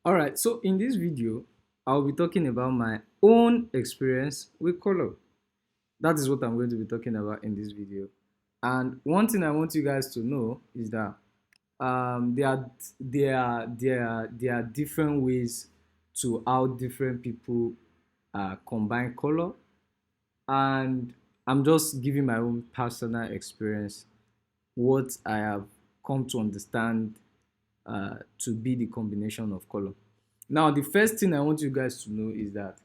Alright, so in this video, I'll be talking about my own experience with color. That is what I'm going to be talking about in this video. And one thing I want you guys to know is that there are different ways to how different people combine color, and I'm just giving my own personal experience, what I have come to understand to be the combination of color. Now, the first thing I want you guys to know is that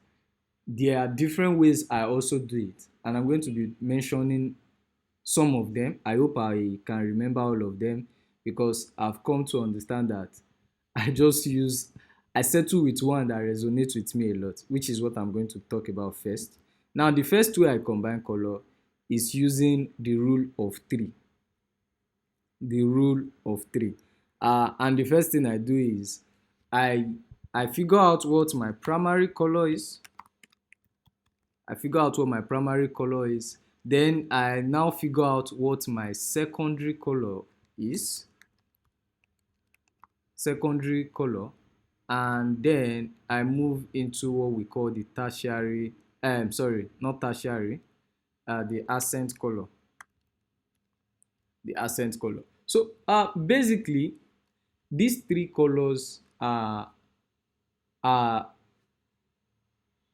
there are different ways I also do it, and I'm going to be mentioning some of them. I hope I can remember all of them because I've come to understand that I settle with one that resonates with me a lot, which is what I'm going to talk about first. Now, the first way I combine color is using the rule of three. The rule of three. And the first thing I do is I I figure out what my primary color is. I figure out what my primary color is. Then I now figure out what my secondary color is. Secondary color. And then I move into what we call the tertiary, sorry, not tertiary, the accent color. The accent color. So basically, these three colors are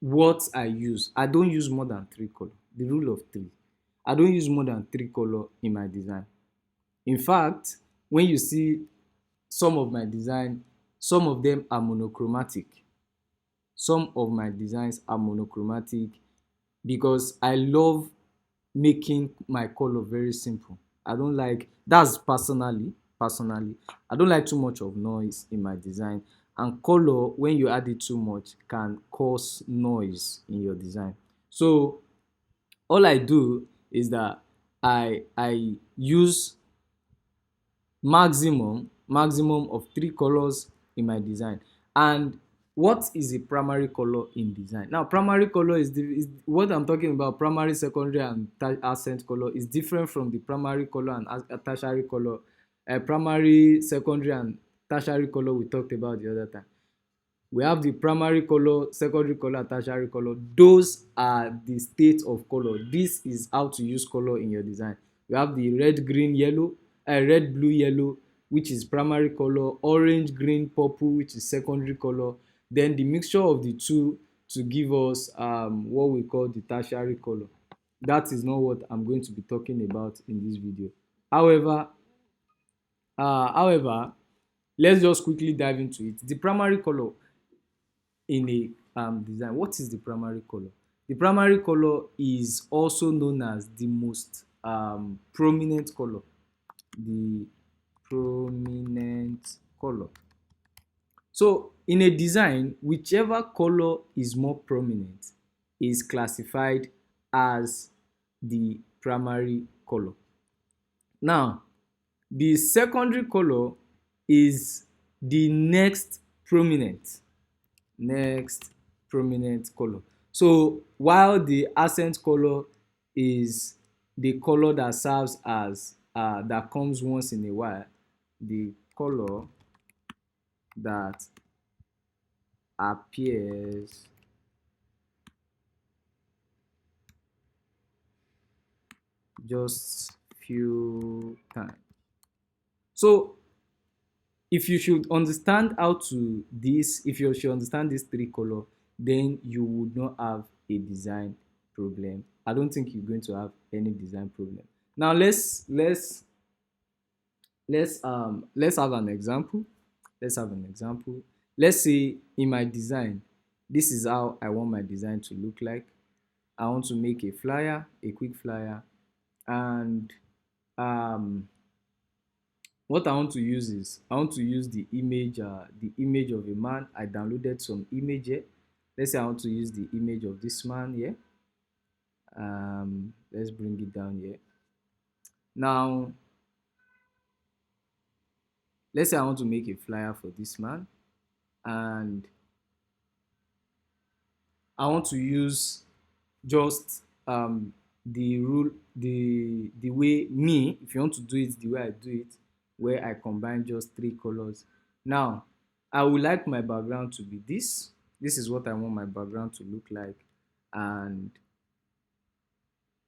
what I use. I don't use more than three color. The rule of three. I don't use more than three color in my design. In fact, when you see some of my design, some of them are monochromatic. Some of my designs are monochromatic because I love making my color very simple. I don't like, that's personally, I don't like too much of noise in my design, and color, when you add it too much, can cause noise in your design. So all I do is that I use maximum of three colors in my design. And what is a primary color in design? Now, primary color is what I'm talking about. Primary, secondary, and accent color is different from the primary color and tertiary color. Primary, secondary, and tertiary color we talked about the other time. We have the primary color, secondary color, and tertiary color. Those are the state of color. This is how to use color in your design. We have the red, green, yellow, red, blue, yellow, which is primary color, orange, green, purple, which is secondary color. Then the mixture of the two to give us what we call the tertiary color. That is not what I'm going to be talking about in this video. However, however, let's just quickly dive into it. The primary color in a design. What is the primary color? The primary color is also known as the most prominent color. The prominent color. So in a design, whichever color is more prominent is classified as the primary color. Now, the secondary color is the next prominent color. So while the accent color is the color that serves as that comes once in a while, the color that appears just few times. So if you should understand how to this, if you should understand these three color, then you would not have a design problem. I don't think you're going to have any design problem. Now let's have an example. Let's have an example. Let's say in my design, this is how I want my design to look like. I want to make a flyer, a quick flyer, and um what I want to use is I want to use the image of a man. I downloaded some image here. Let's say I want to use the image of this man here. Let's bring it down here. Now, let's say I want to make a flyer for this man, and I want to use just the rule, the way me, if you want to do it the way I do it, where I combine just three colors. Now, I would like my background to be this. This is what I want my background to look like, and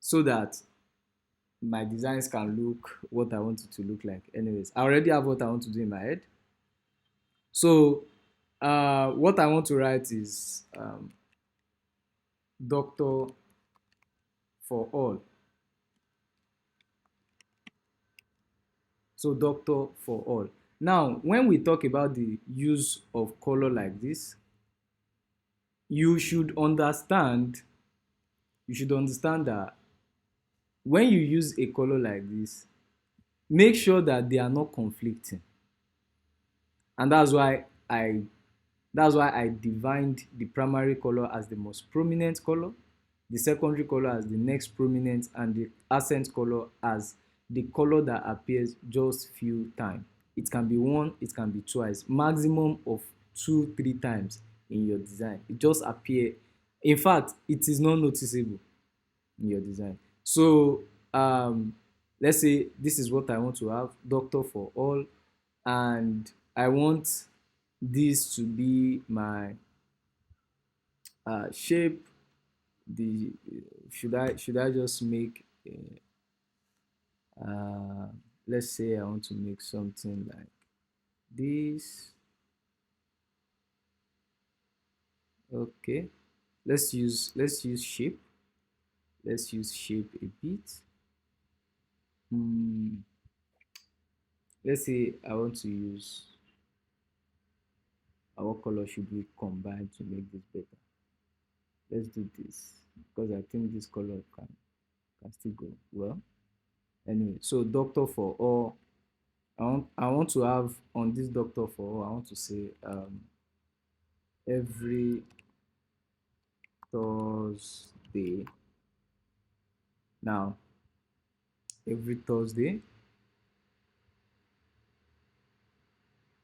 so that my designs can look what I want it to look like. Anyways, I already have what I want to do in my head. So, what I want to write is doctor for all. So, doctor for all. Now, when we talk about the use of color like this, you should understand you should understand that when you use a color like this, make sure that they are not conflicting. And that's why I divined the primary color as the most prominent color, the secondary color as the next prominent, and the accent color as the color that appears just few times. It can be one, it can be twice, maximum of 2, 3 times in your design. It just appear. In fact, it is not noticeable in your design. So let's say this is what I want to have, doctor for all, and I want this to be my shape. The should I just make uh, let's say I want to make something like this. Okay, let's use shape. Let's use shape a bit. Hmm. Let's say I want to use what color should we combine to make this better. Let's do this because I think this color can still go well. Anyway, so doctor for all. I want to have on this doctor for all. I want to say every Thursday. Now every Thursday.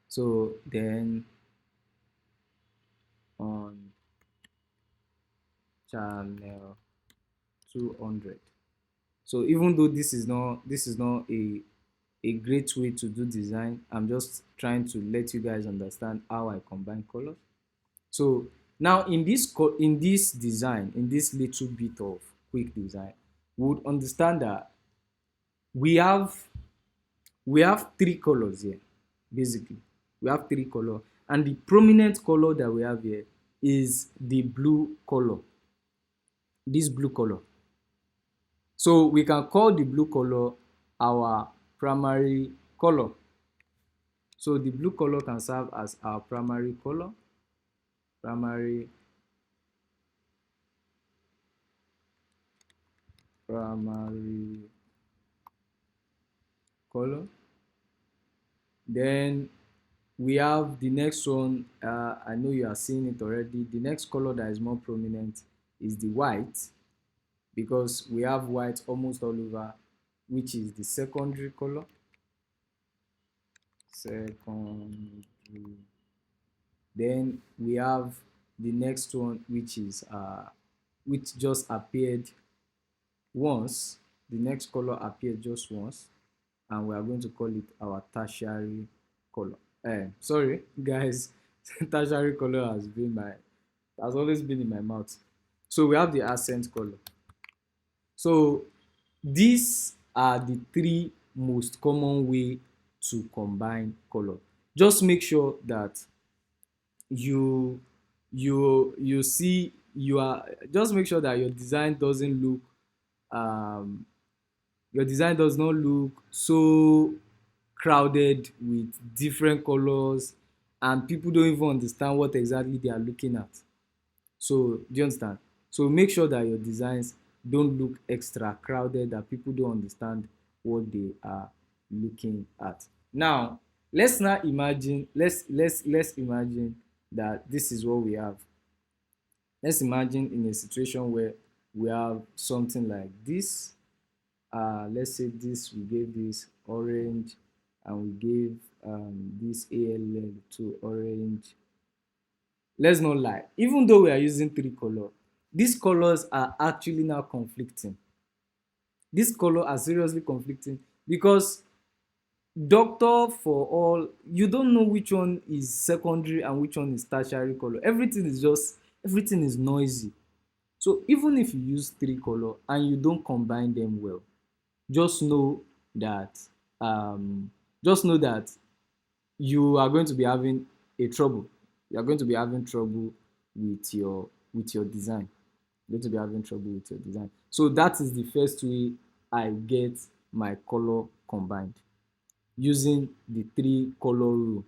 So then on channel 200. So even though this is not a great way to do design, I'm just trying to let you guys understand how I combine colors. So now in this design, in this little bit of quick design, we would understand that we have we have three colors here. Basically, we have three colors, and the prominent color that we have here is the blue color. This blue color. So we can call the blue color our primary color. So the blue color can serve as our primary color. Primary primary color. Then we have the next one. I know you are seeing it already. The next color that is more prominent is the white, because we have white almost all over, which is the secondary color. Secondary. Then we have the next one, which just appeared once. The next color appeared just once, and we are going to call it our tertiary color. Sorry guys, tertiary color has always been in my mouth. So we have the accent color. So these are the three most common way to combine color. Just make sure that you see you are just make sure that um your design does not look so crowded with different colors, and people don't even understand what exactly they are looking at. So do you understand? So make sure that your designs don't look extra crowded, that people don't understand what they are looking at. Now let's imagine that this is what we have. Let's imagine in a situation where we have something like this. Let's say this, we gave this orange, and we gave this ALL to orange. Let's not lie, even though we are using three colors, these colors are actually now conflicting. These colors are seriously conflicting, because doctor for all, you don't know which one is secondary and which one is tertiary color. Everything is noisy. So even if you use three color and you don't combine them well, just know that um just know that you are going to be having a trouble. You are going to be having trouble with your design. You're going to be having trouble with your design. So that is the first way I get my color combined, using the three color rule.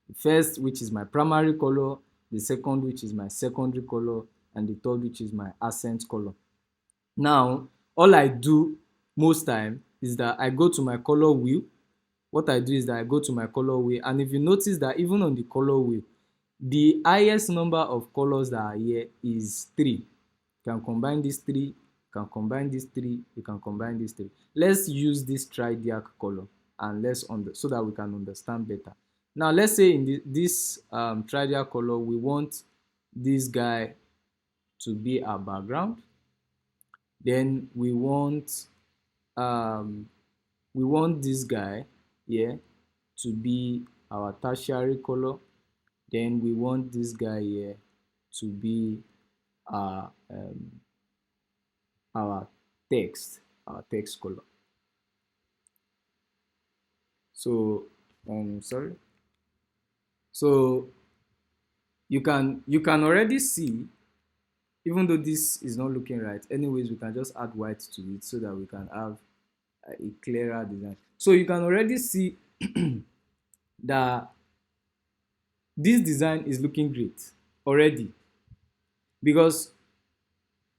The first, which is my primary color, the second, which is my secondary color, and the third, which is my accent color. Now, all I do most time is that I go to my color wheel. What I do is that I go to my color wheel, and if you notice that even on the color wheel, the highest number of colors that are here is three. You can combine these three, you can combine these three, you can combine these three. Let's use this tridiac color, and so that we can understand better. Now let's say in this tridiac color, we want this guy to be our background. Then um, we want this guy here to be our tertiary color. Then we want this guy here to be our our our text color. So sorry. So you can already see, even though this is not looking right. Anyways, we can just add white to it so that we can have a clearer design. So you can already see that this design is looking great already, because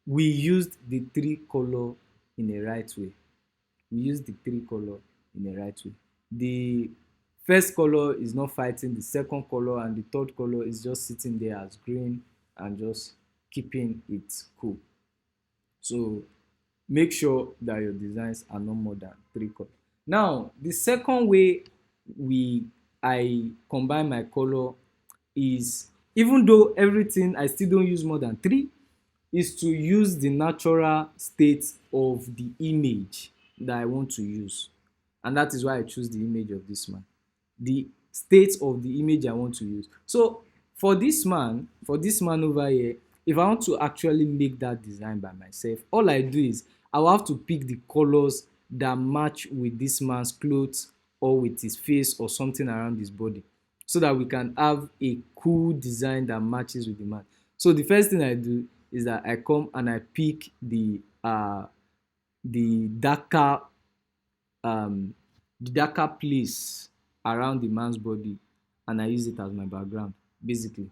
we used the three color in a right way. We used the three color in a right way. The first color is not fighting the second color, and the third color is just sitting there as green and just keeping it cool. So make sure that your designs are no more than three colors. Now the second way we I combine my color is, even though everything I still don't use more than three, is to use the natural state of the image that I want to use. And that is why I choose the image of this man. The state of the image I want to use. So for this man over here, if I want to actually make that design by myself, all I do is I will have to pick the colors that match with this man's clothes, or with his face, or something around his body, so that we can have a cool design that matches with the man. So the first thing I do is that I come and I pick the darker um the darker place around the man's body, and I use it as my background. Basically,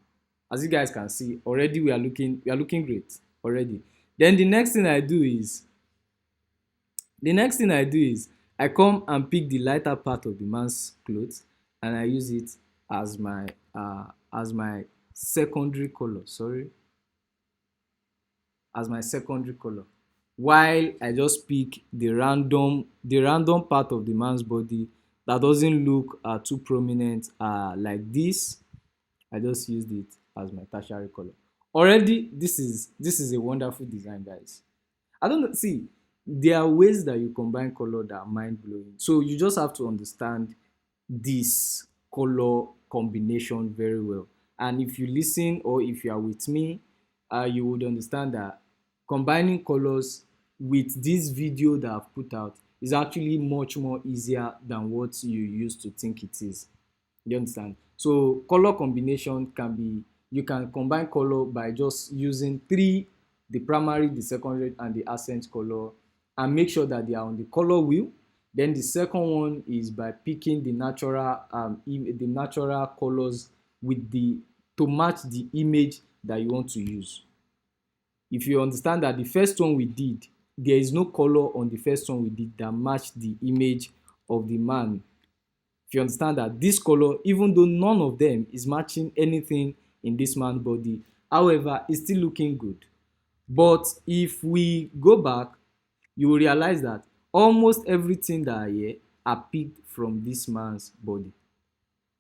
as you guys can see already, we are looking great already. Then the next thing I do is I come and pick the lighter part of the man's clothes, and I use it as my secondary color. Sorry, as my secondary color, while I just pick the random part of the man's body that doesn't look too prominent, like this. I just used it as my tertiary color. Already, this is a wonderful design, guys. I don't know. See, there are ways that you combine color that are mind blowing. So you just have to understand this color combination very well. And if you listen, or if you are with me, you would understand that combining colors with this video that I've put out is actually much more easier than what you used to think it is. You understand? So color combination can be, you can combine color by just using three: the primary, the secondary, and the accent color, and make sure that they are on the color wheel. Then the second one is by picking the natural colors with the to match the image that you want to use. If you understand that the first one we did, there is no color on the first one we did that matched the image of the man. If you understand that this color, even though none of them is matching anything in this man's body, however, it's still looking good. But if we go back, you will realize that almost everything that are here are picked from this man's body.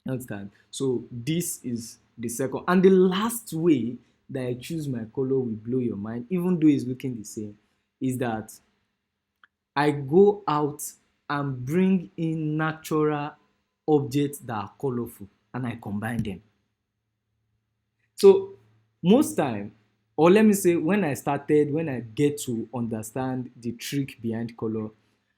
Understand? So this is the second. And the last way that I choose my color will blow your mind, even though it's looking the same, is that I go out and bring in natural objects that are colorful and I combine them. So most time, or let me say when I get to understand the trick behind color,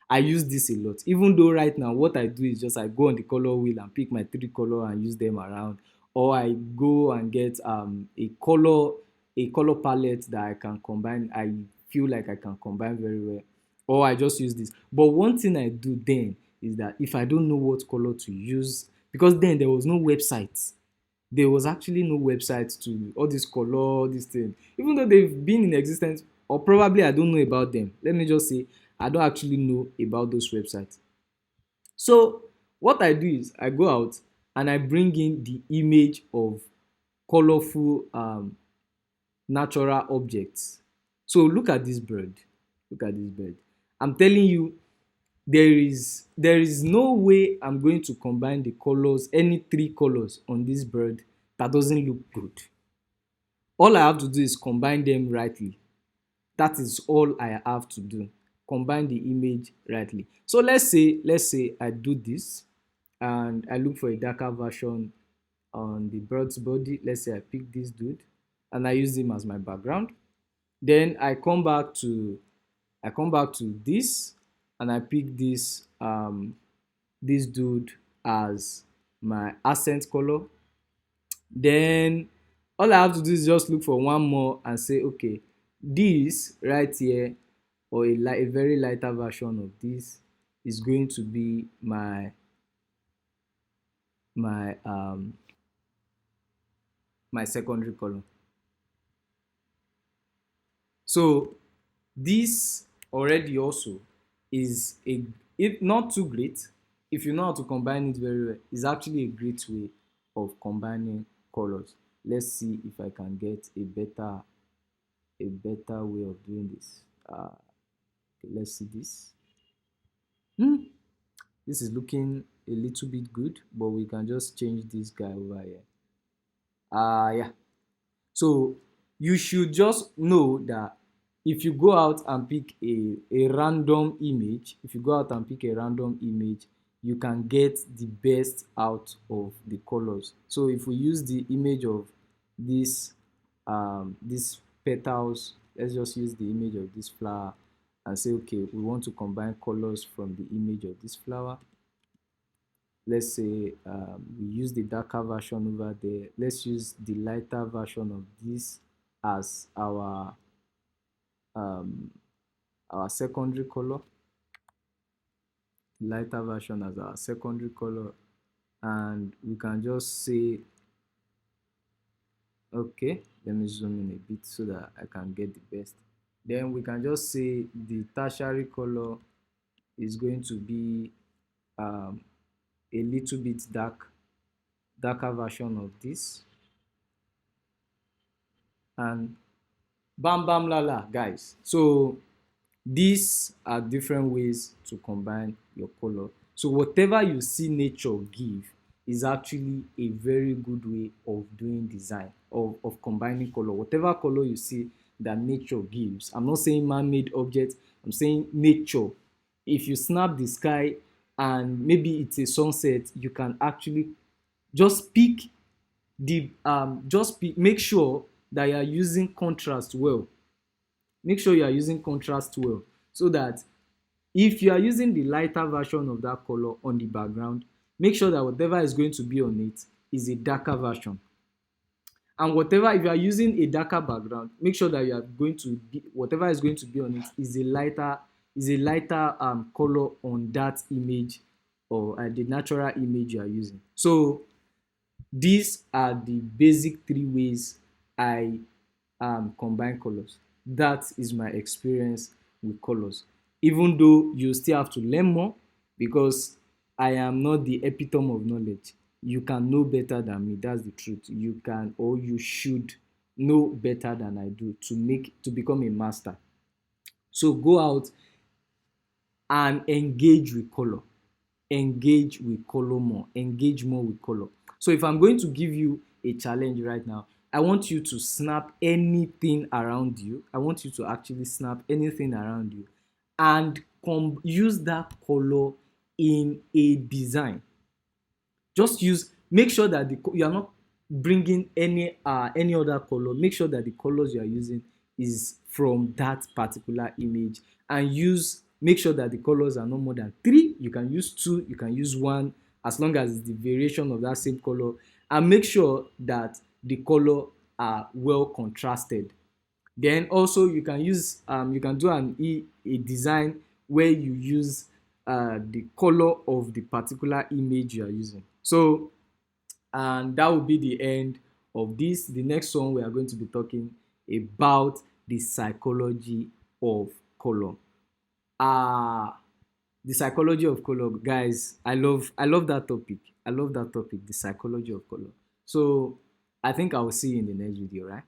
I use this a lot. Even though right now what I do is just I go on the color wheel and pick my three color and use them around, or I go and get a color palette that I can combine. I feel like I can combine very well, or I just use this. But one thing I do then is that if I don't know what color to use, because then there was no website, there was actually no website to all this color, all this thing. Even though they've been in existence, or probably I don't know about them. Let me just say I don't actually know about those websites. So what I do is I go out and I bring in the image of colorful natural objects. So look at this bird. Look at this bird. I'm telling you, there is no way I'm going to combine the colors, any three colors on this bird that doesn't look good. All I have to do is combine them rightly. That is all I have to do. Combine the image rightly. So let's say I do this and I look for a darker version on the bird's body. Let's say I pick this dude and I use him as my background. Then I come back to this and I pick this dude as my accent color. Then all I have to do is just look for one more and say, okay, this right here, or a very lighter version of this, is going to be my secondary color. So this already also is a, if not too great, if you know how to combine it very well, is actually a great way of combining colors. Let's see if I can get a better way of doing this. Okay, let's see this. Hmm, this is looking a little bit good, but we can just change this guy over here. Yeah. So you should just know that if you go out and pick a random image, if you go out and pick a random image, you can get the best out of the colors. So if we use the image of this this petals, let's just use the image of this flower and say, okay, we want to combine colors from the image of this flower. Let's say we use the darker version over there. Let's use the lighter version of this as um, our secondary color. Lighter version as our secondary color, and we can just say, okay, let me zoom in a bit so that I can get the best. Then we can just say the tertiary color is going to be a little bit darker version of this, and bam bam la la, guys. So these are different ways to combine your color. So whatever you see nature give is actually a very good way of doing design, of combining color. Whatever color you see that nature gives, I'm not saying man-made objects, I'm saying nature. If you snap the sky and maybe it's a sunset, you can actually just pick make sure that you are using contrast well. Make sure you are using contrast well, so that if you are using the lighter version of that color on the background, make sure that whatever is going to be on it is a darker version. And whatever, if you are using a darker background, make sure that you are going to be, whatever is going to be on it is a lighter color on that image, or the natural image you are using. So these are the basic three ways I combine colors. That is my experience with colors. Even though you still have to learn more, because I am not the epitome of knowledge. You can know better than me. That's the truth. You can, or you should know better than I do to become a master. So go out and engage with color. Engage with color more. Engage more with color. So if I'm going to give you a challenge right now, I want you to snap anything around you. I want you to actually snap anything around you and use that color in a design. Just use, make sure that you are not bringing any other color. Make sure that the colors you are using is from that particular image, and make sure that the colors are no more than three. You can use two, you can use one, as long as it's the variation of that same color. And make sure that the color are well contrasted. Then also you can use you can do a design where you use the color of the particular image you are using. So, and that will be the end of this. The next one, we are going to be talking about the psychology of color. uh the psychology of color, guys. I love that topic. I love that topic, the psychology of color. So I think I will see you in the next video, right?